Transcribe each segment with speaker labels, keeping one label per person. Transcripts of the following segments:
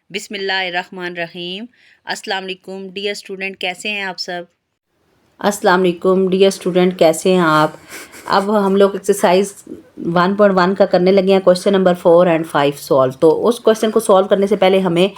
Speaker 1: बिस्मिल्लाहिर्रहमानिर्रहीम। अस्सलाम वालेकुम डियर स्टूडेंट, कैसे हैं आप सब?
Speaker 2: अस्सलाम वालेकुम डियर स्टूडेंट, कैसे हैं आप? अब हम लोग एक्सरसाइज 1.1 का करने लगे हैं, क्वेश्चन नंबर 4 एंड 5 सॉल्व। तो उस क्वेश्चन को सॉल्व करने से पहले हमें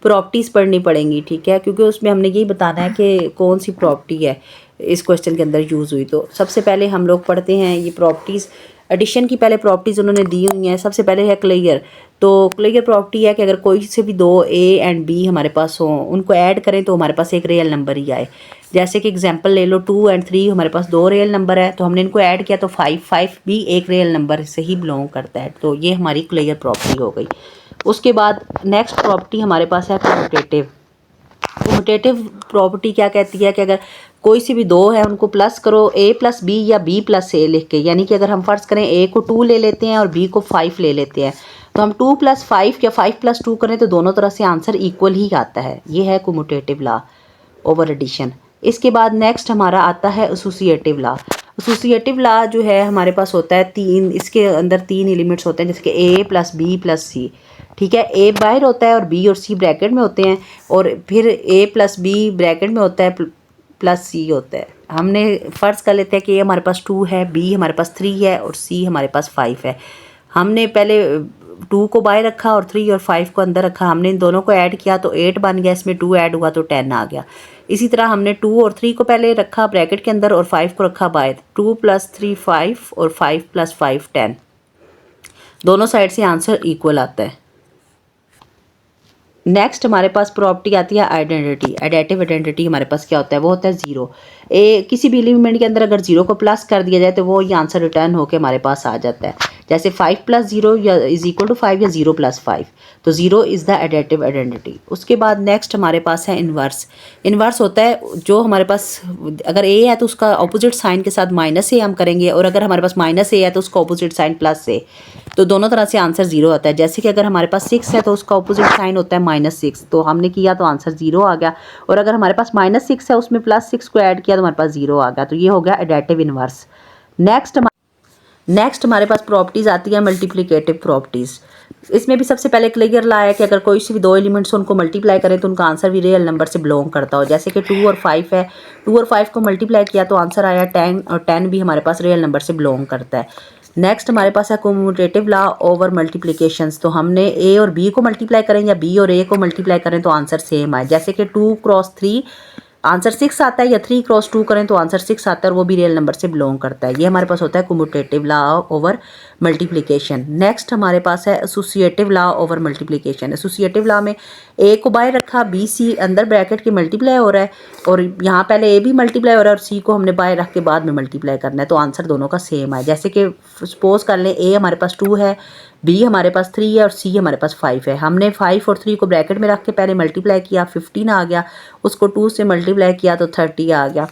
Speaker 2: प्रॉपर्टीज़ पढ़नी पड़ेंगी, ठीक है, क्योंकि उसमें हमने यही बताना है कि कौन सी प्रॉपर्टी है इस क्वेश्चन के अंदर यूज़ हुई। तो सबसे पहले हम लोग पढ़ते हैं ये प्रॉपर्टीज़। एडिशन की पहले प्रॉपर्टीज़ उन्होंने दी हुई हैं। सबसे पहले है क्लियर। तो क्लियर प्रॉपर्टी है कि अगर कोई से भी दो ए एंड बी हमारे पास हों, उनको ऐड करें तो हमारे पास एक रियल नंबर ही आए। जैसे कि एग्जांपल ले लो, 2 एंड 3 हमारे पास दो रियल नंबर है, तो हमने इनको ऐड किया तो 5 भी एक रियल नंबर से ही बिलोंग करता है। तो ये हमारी क्लियर प्रॉपर्टी हो गई। उसके बाद नेक्स्ट प्रॉपर्टी हमारे पास है कम्यूटेटिव। कम्यूटेटिव प्रॉपर्टी क्या कहती है कि अगर कोई सी भी दो है उनको प्लस करो a प्लस बी या b प्लस ए लिख के, यानी कि अगर हम फर्ज करें a को 2 ले लेते हैं और b को 5 ले लेते हैं, तो हम 2 प्लस 5 या 5 प्लस 2 करें तो दोनों तरह से आंसर इक्वल ही आता है। ये है कम्यूटेटिव लॉ ओवर एडिशन। इसके बाद नेक्स्ट हमारा आता है एसोसिएटिव लॉ। एसोसिएटिव लॉ जो है हमारे पास होता है तीन, इसके अंदर तीन एलिमेंट्स होते हैं, जैसे कि a प्लस बी प्लस सी, ठीक है। a बाहर होता है और b और c ब्रैकेट में होते हैं, और फिर a प्लस बी ब्रैकेट में होता है प्लस c होता है। हमने फ़र्ज़ कर लेते हैं कि a हमारे पास 2 है, b हमारे पास 3 है और c हमारे पास 5 है। हमने पहले 2 को बाहर रखा और 3 और 5 को अंदर रखा। हमने इन दोनों को ऐड किया तो 8 बन गया, इसमें 2 ऐड हुआ तो 10 आ गया। इसी तरह हमने 2 और 3 को पहले रखा ब्रैकेट के अंदर और 5 को रखा बाहर। 2 प्लस 3 5 और 5 प्लस 5 10। दोनों साइड से आंसर इक्वल आता है। नेक्स्ट हमारे पास प्रॉपर्टी आती है आइडेंटिटी। एडेटिव आइडेंटिटी हमारे पास क्या होता है? वो होता है ज़ीरो। किसी भी एलिमेंट के अंदर अगर ज़ीरो को प्लस कर दिया जाए तो वो ये आंसर रिटर्न होकर हमारे पास आ जाता है। जैसे 5 प्लस 0 या इज इक्वल टू 5 या 0 प्लस 5। तो zero is the additive identity. उसके बाद नेक्स्ट हमारे पास है इन्वर्स। इन्वर्स होता है जो हमारे पास अगर ए है तो उसका अपोजिट साइन के साथ माइनस ए हम करेंगे, और अगर हमारे पास माइनस ए है तो उसका अपोजिट साइन प्लस ए, तो दोनों तरह से आंसर ज़ीरो आता है। जैसे कि अगर हमारे पास 6 है तो उसका अपोजिट साइन होता है -6, तो हमने किया तो आंसर ज़ीरो आ गया। और अगर हमारे पास -6 है उसमें +6 को ऐड किया तो हमारे पास ज़ीरो आ गया। तो ये हो गया एडेटिव इन्वर्स। नेक्स्ट हमारे पास प्रॉपर्टीज़ आती है मल्टीप्लिकेटिव प्रॉपर्टीज़। इसमें भी सबसे पहले क्लियर ला है कि अगर कोई सी भी दो एलिमेंट्स उनको मल्टीप्लाई करें तो उनका आंसर भी रियल नंबर से बिलोंग करता हो। जैसे कि 2 और 5 है, 2 और 5 को मल्टीप्लाई किया तो आंसर आया 10, और 10 भी हमारे पास रियल नंबर से बिलोंग करता है। नेक्स्ट हमारे पास है कम्यूटेटिव लॉ ओवर मल्टीप्लिकेशंस। तो हमने a और b को मल्टीप्लाई करें या b और a को मल्टीप्लाई करें तो आंसर सेम आए। जैसे कि 2 क्रॉस 3 आंसर 6 आता है, या 3 क्रॉस 2 करें तो आंसर 6 आता है, और वो भी रियल नंबर से बिलोंग करता है। ये हमारे पास होता है commutative law over multiplication. Next हमारे पास है associative law over multiplication. Associative law में a को बाहर रखा, b c अंदर ब्रैकेट के मल्टीप्लाई हो रहा है, और यहाँ पहले a भी मल्टीप्लाई हो रहा है और c को हमने बाहर रख के बाद में मल्टीप्लाई करना है, तो आंसर दोनों का सेम है। जैसे कि सपोज कर लें a हमारे पास 2 है, b हमारे पास 3 है और c हमारे पास 5 है। हमने 5 और 3 को ब्रैकेट में रख के पहले मल्टीप्लाई किया, 15 आ गया। उसको 2 से मल्टीप्लाई किया तो 30 आ गया।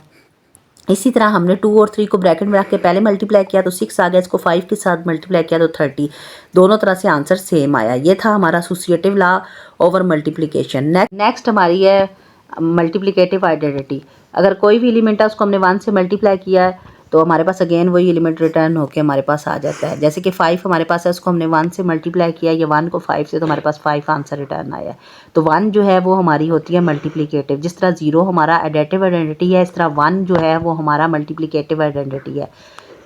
Speaker 2: इसी तरह हमने 2 और 3 को ब्रैकेट में रख के पहले मल्टीप्लाई किया तो 6 आ गया। इसको 5 के साथ मल्टीप्लाई किया तो 30। दोनों तरह से आंसर सेम आया। ये था हमारा associative law over multiplication. Next हमारी है मल्टीप्लिकेटिव आइडेंटिटी। अगर कोई भी एलिमेंट है उसको हमने 1 से मल्टीप्लाई किया है तो हमारे पास अगेन वही एलिमेंट रिटर्न होकर हमारे पास आ जाता है। जैसे कि 5 हमारे पास है, उसको हमने 1 से मल्टीप्लाई किया, या 1 को 5 से, तो हमारे पास 5 आंसर रिटर्न आया है। तो 1 जो है वो हमारी होती है मल्टीप्लिकेटिव। जिस तरह 0 हमारा एडेटिव आइडेंटिटी है, इस तरह 1 जो है वो हमारा मल्टीप्लिकेटिव आइडेंटिटी है।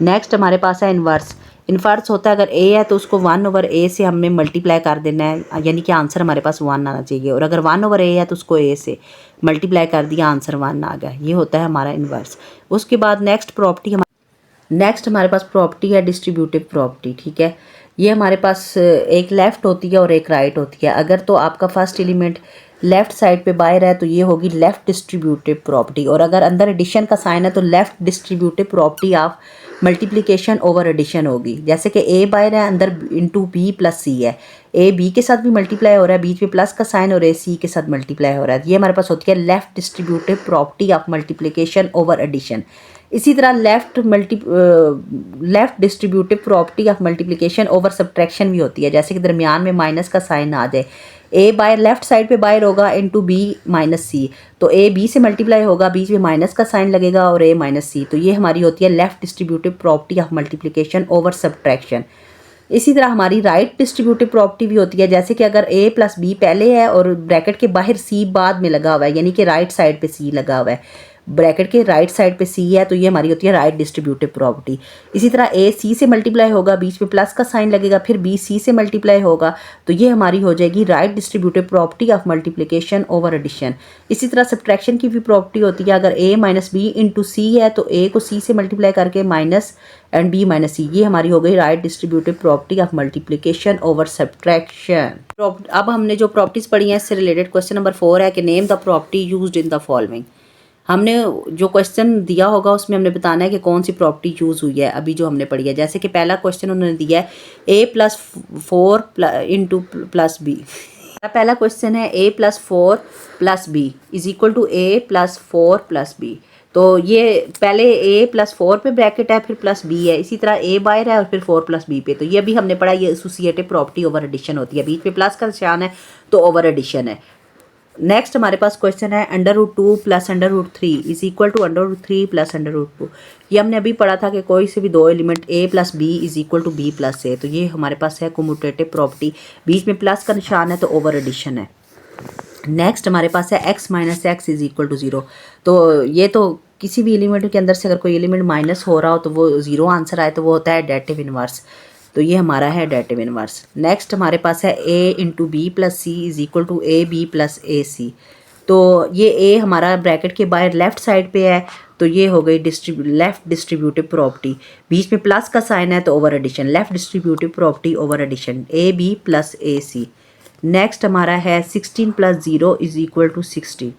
Speaker 2: नेक्स्ट हमारे पास है इन्वर्स। इन्वर्स होता है अगर a है तो उसको 1 ओवर a से हमने मल्टीप्लाई कर देना है, यानी कि आंसर हमारे पास 1 आना चाहिए। और अगर 1 ओवर a है तो उसको a से मल्टीप्लाई कर दिया, आंसर 1 आ गया। ये होता है हमारा इन्वर्स। उसके बाद नेक्स्ट हमारे पास प्रॉपर्टी है डिस्ट्रीब्यूटिव प्रॉपर्टी, ठीक है। ये हमारे पास एक लेफ़्ट होती है और एक राइट होती है। अगर तो आपका फर्स्ट एलिमेंट लेफ़्ट साइड पे बाहर है तो ये होगी लेफ़्ट डिस्ट्रीब्यूटिव प्रॉपर्टी, और अगर अंदर एडिशन का साइन है तो left distributive property of multiplication over addition होगी। जैसे कि a बाहर है, अंदर इंटू b प्लस c है, a b के साथ भी मल्टीप्लाई हो रहा है, बीच में प्लस का साइन, और a c के साथ मल्टीप्लाई हो रहा है। ये हमारे पास होती है left distributive property of multiplication over addition. इसी तरह left distributive property of multiplication over subtraction भी होती है। जैसे कि दरमियान में माइनस का साइन आ जाए, a बाय लेफ्ट साइड पे बाहर होगा इंटू b माइनस सी, तो a b से मल्टीप्लाई होगा, बीच में माइनस का साइन लगेगा और a माइनस सी। तो ये हमारी होती है left distributive property of multiplication over subtraction. इसी तरह हमारी राइट डिस्ट्रीब्यूटिव प्रॉपर्टी भी होती है, जैसे कि अगर a प्लस बी पहले है और ब्रैकेट के बाहर c बाद में लगा हुआ है, यानी कि राइट साइड पे c लगा हुआ है, ब्रैकेट के राइट साइड पे c है, तो ये हमारी होती है राइट डिस्ट्रीब्यूटिव प्रॉपर्टी। इसी तरह a c से मल्टीप्लाई होगा, बीच में प्लस का साइन लगेगा, फिर b c से मल्टीप्लाई होगा, तो ये हमारी हो जाएगी right distributive property of multiplication over addition. इसी तरह सब्ट्रैक्शन की भी प्रॉपर्टी होती है, अगर a माइनस बी इंटू सी है तो a को c से मल्टीप्लाई करके माइनस एंड b माइनस सी, ये हमारी हो गई right distributive property of multiplication over subtraction. अब हमने जो प्रॉपर्टीज पढ़ी हैं इससे रिलेटेड क्वेश्चन नंबर 4 है कि name the property used in the following. हमने जो क्वेश्चन दिया होगा उसमें हमने बताना है कि कौन सी प्रॉपर्टी यूज़ हुई है अभी जो हमने पढ़ी है। जैसे कि पहला क्वेश्चन उन्होंने दिया है a plus 4 into plus B. पहला क्वेश्चन है a plus 4 plus B is equal to a plus 4 plus B. तो ये पहले a प्लस 4 पे ब्रैकेट है, फिर प्लस b है, इसी तरह a बाहर है और फिर 4 प्लस b पे। तो ये अभी हमने पढ़ा, ये एसोसिएटिव प्रॉपर्टी ओवर एडिशन होती है, बीच में प्लस का निशान है तो ओवर एडिशन है। नेक्स्ट हमारे पास क्वेश्चन है under root 2 plus under root 3 is equal to under root 3 plus under root 2। ये हमने अभी पढ़ा था कि कोई से भी दो element a plus B is equal to b plus a। तो ये हमारे पास है कम्यूटेटिव प्रॉपर्टी, बीच में प्लस का निशान है तो ओवर एडिशन है। नेक्स्ट हमारे पास है x minus X is equal to 0। तो ये तो किसी भी एलिमेंट के अंदर से अगर कोई एलिमेंट माइनस हो रहा हो तो वो 0 आंसर आए तो वो होता है एडेटिव इनवर्स। तो ये हमारा है एडेटिव इनवर्स। नेक्स्ट हमारे पास है a into B plus C is equal to A B plus A C. तो ये a हमारा ब्रैकेट के बाहर लेफ्ट साइड पे है, तो ये हो गई लेफ्ट डिस्ट्रीब्यूटिव प्रॉपर्टी, बीच में प्लस का साइन है तो over addition, left distributive property over addition A B plus A C. Next हमारा है 16 प्लस 0 इज इक्वल टू 16।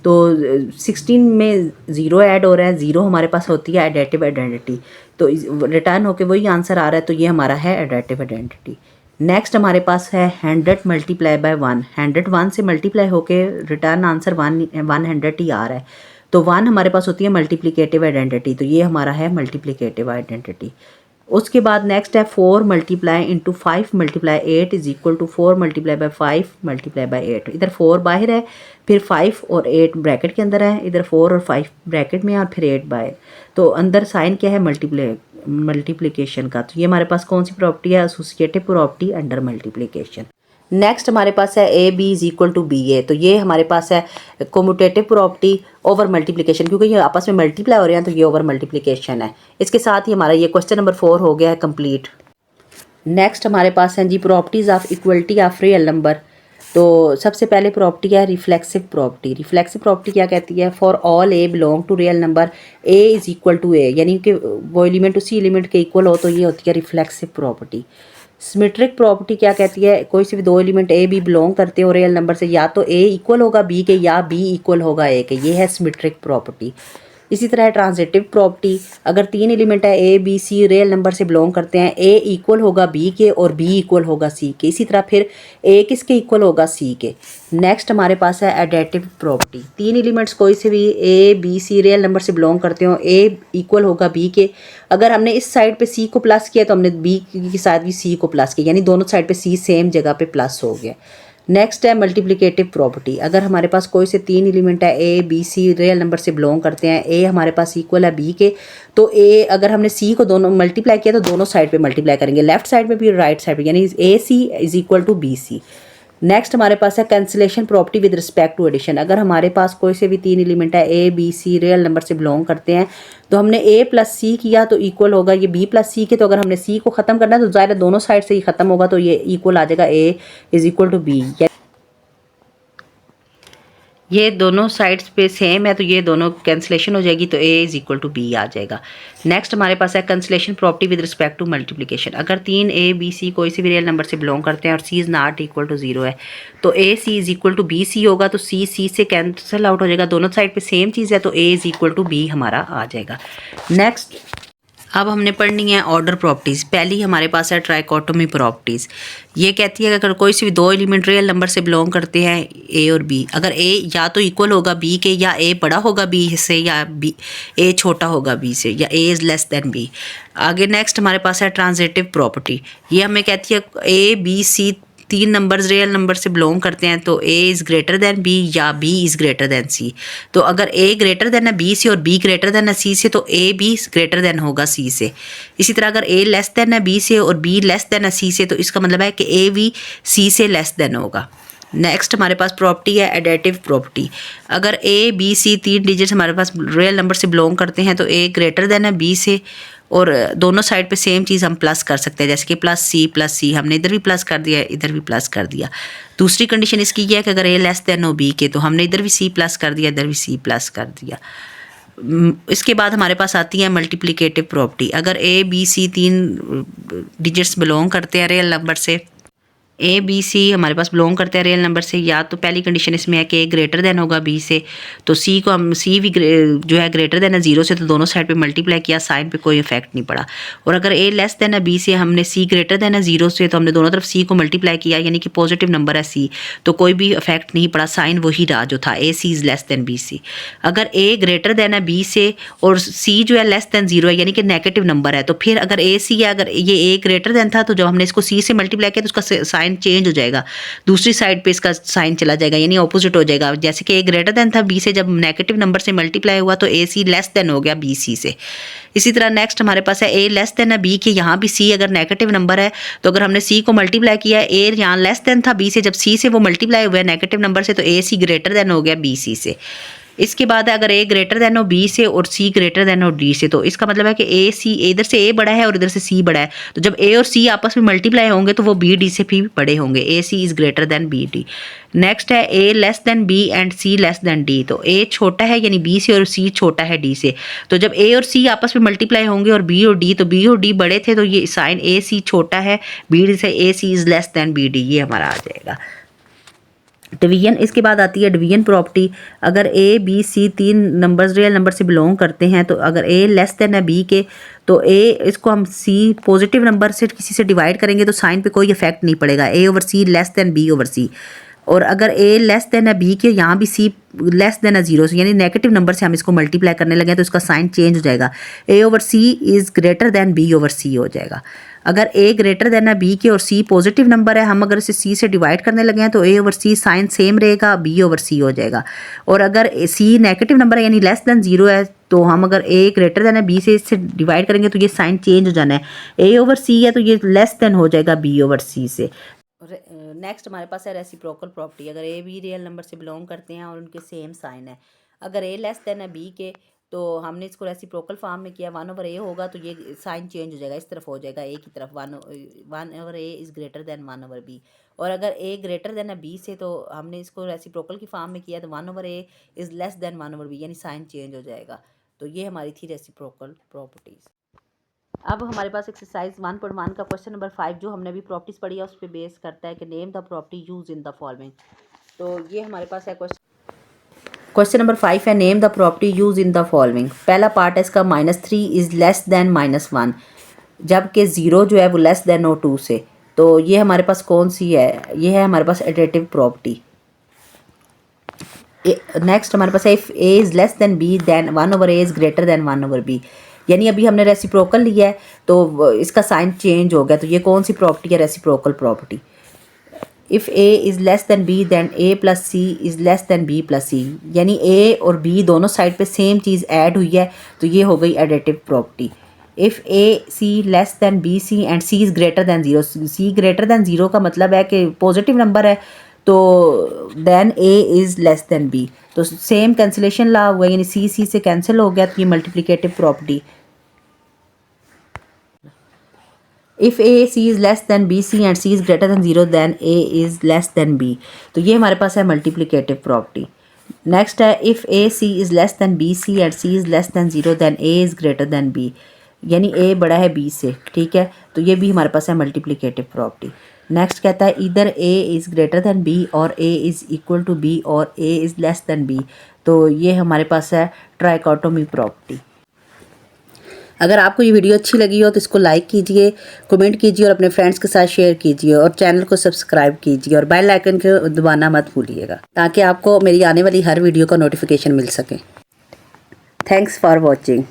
Speaker 2: तो 16 में 0 ऐड हो रहा है, 0 हमारे पास होती है एडेटिव आइडेंटिटी, तो रिटर्न होके वही आंसर आ रहा है, तो ये हमारा है एडेटिव आइडेंटिटी। नेक्स्ट हमारे पास है 100 मल्टीप्लाई बाय 1। 100 1 से मल्टीप्लाई होके रिटर्न आंसर 100 ही आ रहा है, तो 1 हमारे पास होती है मल्टीप्लिकेटिव आइडेंटिटी, तो ये हमारा है मल्टीप्लिकेटिव आइडेंटिटी। उसके बाद नेक्स्ट है 4 multiply into 5 multiply 8 is equal to 4 multiply by 5 multiply by 8। इधर 4 बाहर है, फिर 5 और 8 ब्रैकेट के अंदर है, इधर 4 और 5 ब्रैकेट में है और फिर 8 बाहर। तो अंदर साइन क्या है मल्टीप्लिकेशन का। तो ये हमारे पास कौन सी प्रॉपर्टी है, associative property under multiplication. Next हमारे पास है A B is equal to B A. तो ये हमारे पास है कम्यूटेटिव प्रॉपर्टी ओवर मल्टीप्लिकेशन, क्योंकि ये आपस में मल्टीप्लाई हो रहे हैं तो ये ओवर मल्टीप्लिकेशन है। इसके साथ ही हमारा ये क्वेश्चन नंबर 4 हो गया है कंप्लीट। नेक्स्ट हमारे पास हैं जी properties of equality of real number. तो सबसे पहले प्रॉपर्टी है रिफ्लेक्सिव प्रॉपर्टी। रिफ्लेक्सिव प्रॉपर्टी क्या कहती है, for all A belong to real number A is equal to A, यानी कि वो एलिमेंट उसी एलिमेंट के इक्वल हो, तो ये होती है रिफ्लेक्सिव प्रॉपर्टी। सिमेट्रिक प्रॉपर्टी क्या कहती है, कोई से भी दो एलिमेंट ए बी बिलोंग करते हो रियल नंबर से, या तो ए इक्वल होगा बी के या बी इक्वल होगा ए के, ये है सिमेट्रिक प्रॉपर्टी। इसी तरह ट्रांजिटिव प्रॉपर्टी, अगर 3 एलिमेंट है A B C real number से बिलोंग करते हैं, ए इक्वल होगा बी के और बी इक्वल होगा सी के, इसी तरह फिर ए किसके इक्वल होगा सी के। नेक्स्ट हमारे पास है एडेटिव प्रॉपर्टी, 3 एलिमेंट्स कोई से भी A B C real number से बिलोंग करते हो, ए इक्वल होगा बी के, अगर हमने इस साइड पे सी को प्लस किया तो हमने बी के साथ भी सी को प्लस किया, यानी दोनों साइड पे सी सेम जगह पे प्लस हो गया। नेक्स्ट है मल्टीप्लिकेटिव प्रॉपर्टी, अगर हमारे पास कोई से 3 एलिमेंट है A B C real number से बिलोंग करते हैं, ए हमारे पास इक्वल है बी के, तो ए अगर हमने सी को दोनों मल्टीप्लाई किया तो दोनों साइड पे मल्टीप्लाई करेंगे, लेफ्ट साइड पे भी राइट साइड पे, यानी A C is equal to B C. Next हमारे पास है cancellation property with respect to addition, अगर हमारे पास कोई से भी 3 एलिमेंट है A B C real number से बिलोंग करते हैं, तो हमने ए प्लस सी किया तो इक्वल होगा ये बी प्लस सी के, तो अगर हमने सी को ख़त्म करना है तो ज़ाहिर है दोनों साइड से ही ख़त्म होगा, तो ये इक्वल आ जाएगा ए इज इक्वल टू बी। ये दोनों साइड्स पे सेम है तो ये दोनों कैंसिलेशन हो जाएगी, तो A is equal to B आ जाएगा। नेक्स्ट हमारे पास है cancellation property with respect to multiplication, अगर 3 ए बी सी कोई से भी रियल नंबर से बिलोंग करते हैं और C is not equal to 0 है, तो A C is equal to B C होगा, तो सी सी से कैंसिल आउट हो जाएगा, दोनों साइड पे सेम चीज़ है, तो A is equal to B हमारा आ जाएगा। नेक्स्ट अब हमने पढ़नी है ऑर्डर प्रॉपर्टीज़। पहली हमारे पास है ट्राइकोटोमी प्रॉपर्टीज़, ये कहती है कि अगर कोई से भी दो एलिमेंट रियल नंबर से बिलोंग करते हैं ए और बी, अगर ए या तो इक्वल होगा बी के, या ए बड़ा होगा बी से, या बी ए छोटा होगा बी से, या A is less than B. आगे नेक्स्ट हमारे पास है ट्रांजिटिव प्रॉपर्टी, ये हमें कहती है ए बी सी
Speaker 1: तीन नंबर्स रियल नंबर से बिलोंग करते हैं तो A is greater than B या B is greater than C. तो अगर ए ग्रेटर दैन है बी से और बी ग्रेटर दैन है सी से तो ए भी ग्रेटर दैन होगा सी से। इसी तरह अगर ए लेस दैन है बी से और बी लेस दैन है सी से तो इसका मतलब है कि ए भी सी से लेस दैन होगा। नेक्स्ट हमारे पास प्रॉपर्टी है एडेटिव प्रॉपर्टी। अगर ए बी सी तीन डिजिट्स हमारे पास रियल नंबर से बिलोंग करते हैं तो ए ग्रेटर दैन है बी से और दोनों साइड पे सेम चीज़ हम प्लस कर सकते हैं, जैसे कि प्लस सी हमने इधर भी प्लस कर दिया इधर भी प्लस कर दिया। दूसरी कंडीशन इसकी ये है कि अगर ए लेस दैन हो बी के तो हमने इधर भी सी प्लस कर दिया इधर भी सी प्लस कर दिया। इसके बाद हमारे पास आती है मल्टीप्लिकेटिव प्रॉपर्टी। अगर ए बी सी तीन डिजिट्स बिलोंग करते हैं रियल नंबर से, ए बी सी हमारे पास बिलोंग करते हैं रियल नंबर से, या तो पहली कंडीशन इसमें है कि ए ग्रेटर दैन होगा बी से तो सी को हम सी भी जो है ग्रेटर दैन है ज़ीरो से तो दोनों साइड पे मल्टीप्लाई किया, साइन पे कोई इफेक्ट नहीं पड़ा। और अगर ए लेस दैन है बी से हमने सी ग्रेटर दैन है ज़ीरो से तो हमने दोनों तरफ सी को मल्टीप्लाई किया, यानी कि पॉजिटिव नंबर है सी तो कोई भी इफेक्ट नहीं पड़ा, साइन वही रहा जो था A C is less than B C. अगर ए ग्रेटर दैन है बी से और सी जो है लेस दैन ज़ीरो है यानी कि नेगेटिव नंबर है तो फिर अगर ए सी है, अगर ये ए ग्रेटर दैन था तो जब हमने इसको सी से मल्टीप्लाई किया तो उसका साइन चेंज हो जाएगा, दूसरी साइड पे इसका साइन चला जाएगा यानी ऑपोजिट हो जाएगा। जैसे कि ए ग्रेटर देन था बी से, जब नेगेटिव नंबर से मल्टीप्लाई हुआ तो ए सी लेस देन हो गया बी सी से। इसी तरह नेक्स्ट हमारे पास है ए लेस देन है बी के, यहाँ भी सी अगर नेगेटिव नंबर है तो अगर हमने सी को मल्टीप्लाई किया, ए यहाँ लेस देन था बी से, जब सी से वो मल्टीप्लाई हुआ है नेगेटिव नंबर से तो ए सी ग्रेटर देन हो गया बी सी से। इसके बाद अगर ए ग्रेटर देन हो बी से और सी ग्रेटर देन हो डी से तो इसका मतलब है कि ए सी इधर से ए बड़ा है और इधर से सी बड़ा है तो जब ए और सी आपस में मल्टीप्लाई होंगे तो वो बी डी से भी बड़े होंगे, A C is greater than B D. Next है A less than B and C less than D, तो ए छोटा है यानी बी से और सी छोटा है डी से, तो जब ए और सी आपस में मल्टीप्लाई होंगे और बी और डी तो बी और डी बड़े थे तो ये साइन ए सी छोटा है बी डी से, A C is less than B D, ये हमारा आ जाएगा। डिवीजन, इसके बाद आती है डिवीजन प्रॉपर्टी। अगर ए बी सी तीन नंबर्स रियल नंबर से बिलोंग करते हैं तो अगर ए लेस देन है बी के तो ए इसको हम सी पॉजिटिव नंबर से किसी से डिवाइड करेंगे तो साइन पे कोई इफेक्ट नहीं पड़ेगा, ए ओवर सी लेस देन बी ओवर सी। और अगर ए लेस देन है बी के, यहाँ भी सी लेस देन है ज़ीरो से यानी नेगेटिव नंबर से हम इसको मल्टीप्लाई करने लगे तो इसका साइन चेंज हो जाएगा, A over C is greater than B over C हो जाएगा। अगर ए ग्रेटर देन है बी के और सी पॉजिटिव नंबर है, हम अगर इसे सी से डिवाइड करने लगे हैं तो ए ओवर सी साइन सेम रहेगा, बी ओवर सी हो जाएगा। और अगर सी नेगेटिव नंबर है यानी लेस देन ज़ीरो है तो हम अगर ए ग्रेटर देन है बी से इससे डिवाइड करेंगे तो ये साइन चेंज हो जाना है, ए ओवर सी है तो ये लेस देन हो जाएगा बी ओवर सी से। नेक्स्ट हमारे पास है रेसिप्रोकल प्रॉपर्टी। अगर ए बी रियल नंबर से बिलोंग करते हैं और उनके सेम साइन है, अगर ए लेस देन है बी के तो हमने इसको रेसिप्रोकल फॉर्म में किया, वन ओवर ए होगा तो ये साइन चेंज हो जाएगा, इस तरफ हो जाएगा ए की तरफ, one over A is greater than one over B. और अगर ए ग्रेटर देन है बी से तो हमने इसको रेसिप्रोकल की फॉर्म में किया तो one over A is less than one over B यानी साइन चेंज हो जाएगा। तो ये हमारी थी रेसिप्रोकल प्रॉपर्टीज़। अब हमारे पास एक्सरसाइज 1.1 का क्वेश्चन नंबर 5 जो हमने अभी प्रॉपर्टीज़ पढ़ी है उस पर बेस करता है कि name the property use in the following. तो ये हमारे पास है क्वेश्चन नंबर 5 है name the property use in the following. पहला पार्ट है इसका -3 इज़ लेस देन -1, जबकि 0 जो है वो लेस देन हो 2 से। तो ये हमारे पास कौन सी है, ये है हमारे पास एडिटिव प्रॉपर्टी। नेक्स्ट हमारे पास है if A is less than B then 1 over A is greater than 1 over B, यानी अभी हमने रेसिप्रोकल लिया है तो इसका साइन चेंज हो गया, तो ये कौन सी प्रॉपर्टी है, reciprocal property. If A is less than B then A plus C is less than B plus C, यानी ए और बी दोनों साइड पे सेम चीज़ ऐड हुई है तो ये हो गई additive property. If A C less than B C and C is greater than zero, C greater than zero का मतलब है कि पॉजिटिव नंबर है तो then A is less than B, तो सेम कैंसिलेशन ला हुआ यानी सी सी से कैंसिल हो गया तो ये multiplicative property. If A C is less than B C and C is greater than zero then A is less than B, तो ये हमारे पास है मल्टीप्लिकेटिव प्रॉपर्टी। नेक्स्ट है if A C is less than B C and C is less than zero then A is greater than B, यानी A बड़ा है B से, ठीक है, तो ये भी हमारे पास है मल्टीप्लिकेटिव प्रॉपर्टी। नेक्स्ट कहता है इधर A is greater than B और A is equal to B और A is less than B, तो ये हमारे पास है ट्राइकोटोमी प्रॉपर्टी। अगर आपको ये वीडियो अच्छी लगी हो तो इसको लाइक कीजिए, कमेंट कीजिए और अपने फ्रेंड्स के साथ शेयर कीजिए और चैनल को सब्सक्राइब कीजिए और बेल आइकन को दबाना मत भूलिएगा ताकि आपको मेरी आने वाली हर वीडियो का नोटिफिकेशन मिल सके। Thanks for watching.